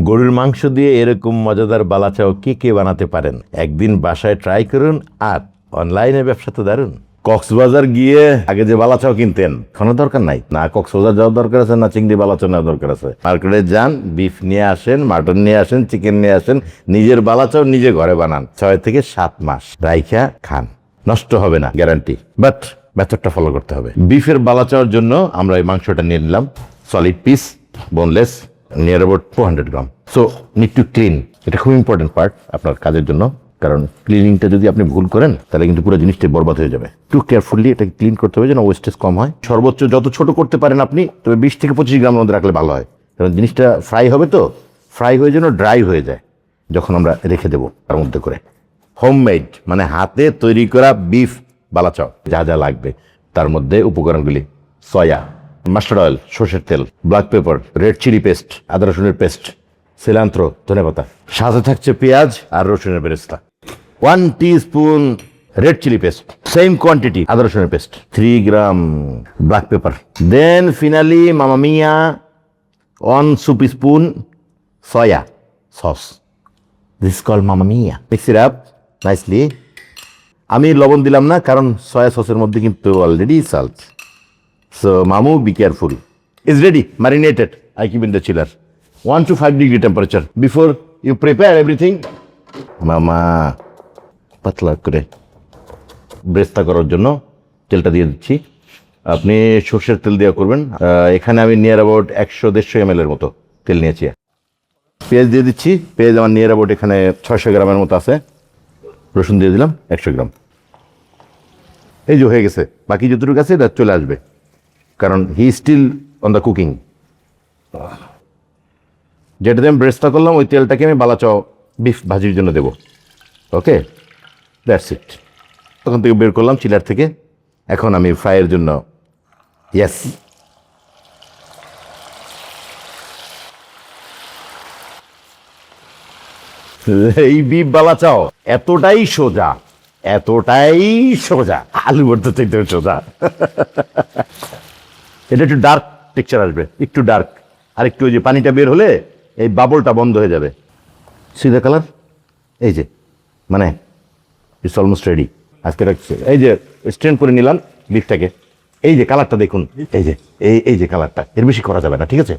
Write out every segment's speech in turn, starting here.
গরুর মাংস দিয়ে এরকম মজাদার বালাচাও কে বানাতে পারেন? একদিন বাসায় ট্রাই করুন, আর অনলাইনে ব্যবসা তো দারুন। কক্সবাজার গিয়ে আগে যে বালাচাও কিনতেন, কোনো দরকার নাই। না কক্সবাজার যাওয়ার দরকার আছে, না চিংড়ি বালাচাও নেওয়ার দরকার আছে। মার্কেটে যান, বিফ নিয়ে আসেন, মাটন নিয়ে আসেন, চিকেন নিয়ে আসেন, নিজের বালাচাও নিজে ঘরে বানান। 6 থেকে 7 মাস রাইখা খান, নষ্ট হবে না, গ্যারান্টি। বাট মেথডটা ফলো করতে হবে। বিফের বালাচাওয়ার জন্য আমরা এই মাংসটা নিয়ে নিলাম, solid piece, boneless, near about 400 gram. So need to clean. এটা খুব ইম্পর্টেন্ট পার্ট আপনার কাজের জন্য, কারণ ক্লিনিংটা যদি আপনি ভুল করেন তাহলে কিন্তু পুরো জিনিসটা বরবাদ হয়ে যাবে। একটু কেয়ারফুলি এটাকে ক্লিন করতে হবে যেন ওয়েস্টেজ কম হয়। সর্বোচ্চ যত ছোট করতে পারেন আপনি, তবে 20 থেকে 25 গ্রামের মধ্যে রাখলে ভালো হয়, কারণ জিনিসটা ফ্রাই হবে, তো ফ্রাই হয়ে যেন ড্রাই হয়ে যায় যখন আমরা রেখে দেবো তার মধ্যে করে। হোমমেড মানে হাতে তৈরি করা বিফ বালাচাও যা যা লাগবে তার মধ্যে উপকরণগুলি: সয়া, মাস্টার্ড অয়েল, সর্ষের তেল, black pepper, red chilli paste, আদা রসুনের পেস্ট, সিলান্ত্রো, ধনেপাতা, সাথে থাকছে পেঁয়াজ আর রসুনের বেরেস্তা, 1 teaspoon red chilli paste, same quantity আদা রসুনের paste, 3 gram black pepper, then finally মামা মিয়া 1 soup spoon soy sauce. This call মামা মিয়া। Mix it up nicely. আমি লবণ দিলাম না, কারণ সয়া সসের মধ্যে কিন্তু already salt. So, Mamu, be careful. It's ready, marinated. I keep in the chiller. 1 to 5 degree temperature. Before you prepare everything, Mama, পাতলা করে ব্রেস্তা করার জন্য তেলটা দিয়ে দিচ্ছি। আপনি সর্ষের তেল দিয়ে করবেন। এখানে আমি নিয়ার অ্যাবাউট 100-150 ml এর মতো তেল নিয়েছি। পেঁয়াজ দিয়ে দিচ্ছি। পেঁয়াজ আমার নিয়ার অ্যাবাউট এখানে 600 গ্রামের মতো আছে। রসুন দিয়ে দিলাম 100 গ্রাম। এই যে হয়ে গেছে, বাকি যতটুকু আছে এটা চলে আসবে, কারণ he still on the cooking. যেটাতে আমি ব্রেস্তা করলাম ওই তেলটাকে আমি বালাচাও বিফ ভাজির জন্য দেবো। ওকে, দ্যাটস ইট। তখন থেকে বের করলাম চিলার থেকে। এখন আমি ফ্রাইয়ের জন্য, ইয়েস, এই বিফ বালাচাও এতটাই সোজা, এতটাই সোজা, আলু ভর্তা চাইতে সোজা। এটা একটু ডার্ক টেক্সচার আসবে, একটু ডার্ক, আর একটু ওই যে পানিটা বের হলে এই বাবলটা বন্ধ হয়ে যাবে। সিধা কালার, এই যে মানে ইটস অলমোস্ট রেডি। আজকে রাখছি, এই যে স্ট্রেন করে নিলাম বিফটাকে। এই যে কালারটা দেখুন, এই যে এই যে কালারটা, এর বেশি করা যাবে না, ঠিক আছে?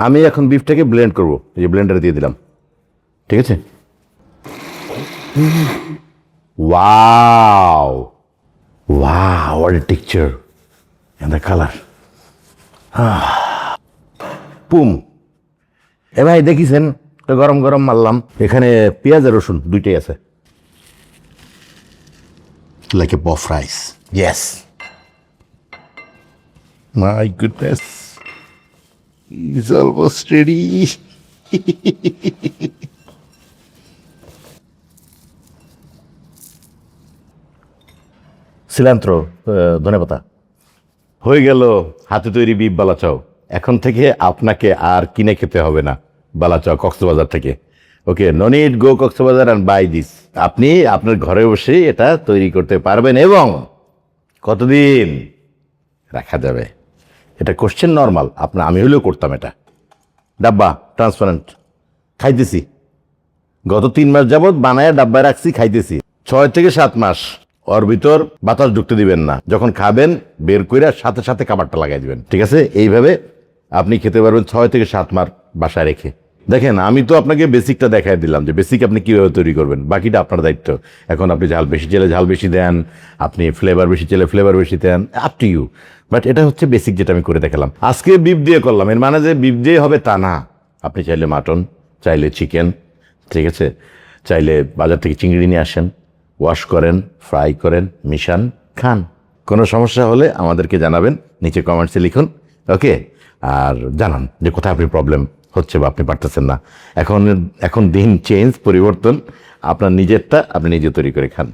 আমি এখন বিফটাকে ব্লেন্ড করবো, এই যে ব্লেন্ডারে দিয়ে দিলাম, ঠিক আছে? Wow! Wow, what a texture and the color. পুম। এ ভাই দেখিছেন তো, গরম গরম মারলাম। এখানে পেঁয়াজ আর রসুন দুইটাই আছে। Like a puff rice. Yes. My goodness. It's almost ready. সিলান্ত্রো, ধনেপাতা, হয়ে গেল হাতে তৈরি বিফ বালাচাও। এখন থেকে আপনাকে আর কিনে খেতে হবে না বালাচাও কক্সবাজার থেকে। Okay, no need go Cox's Bazar and buy this. আপনি আপনার ঘরে বসে এটা তৈরি করতে পারবেন, এবং কতদিন রাখা যাবে এটা কোশ্চেন নর্মাল। আমি হলেও করতাম এটা। ডাব্বা ট্রান্সপারেন্ট, খাইতেছি গত 3 মাস যাবৎ বানায় ডাব্বায় রাখছি, খাইতেছি। 6 থেকে 7 মাস ওর ভিতর বাতাস ঢুকতে দিবেন না। যখন খাবেন বের করে সাথে সাথে কাবারটা লাগাই দিবেন, ঠিক আছে? এইভাবে আপনি খেতে পারবেন 6 থেকে 7 মাস বাসায় রেখে। দেখেন, আমি তো আপনাকে বেসিকটা দেখাই দিলাম যে বেসিক আপনি কীভাবে তৈরি করবেন, বাকিটা আপনার দায়িত্ব। এখন আপনি ঝাল বেশি চাইলে ঝাল বেশি দেন, আপনি ফ্লেভার বেশি চাইলে ফ্লেভার বেশি দেন, আপ টু ইউ। বাট এটা হচ্ছে বেসিক যেটা আমি করে দেখালাম। আজকে বিফ দিয়ে করলাম, এর মানে যে বিফ দিয়ে হবে তা না। আপনি চাইলে মাটন, চাইলে চিকেন, ঠিক আছে, চাইলে বাজার থেকে চিংড়ি নিয়ে আসেন, ওয়াশ করেন, ফ্রাই করেন, মিশান, খান। কোনো সমস্যা হলে আমাদেরকে জানাবেন, নিচে কমেন্টসে লিখুন। ওকে, আর জানান যে কোথায় আপনি প্রবলেম হচ্ছে বা আপনি পারতেছেন না। এখন দিন চেঞ্জ, পরিবর্তন। আপনার নিজেরটা আপনি নিজে তৈরি করে খান।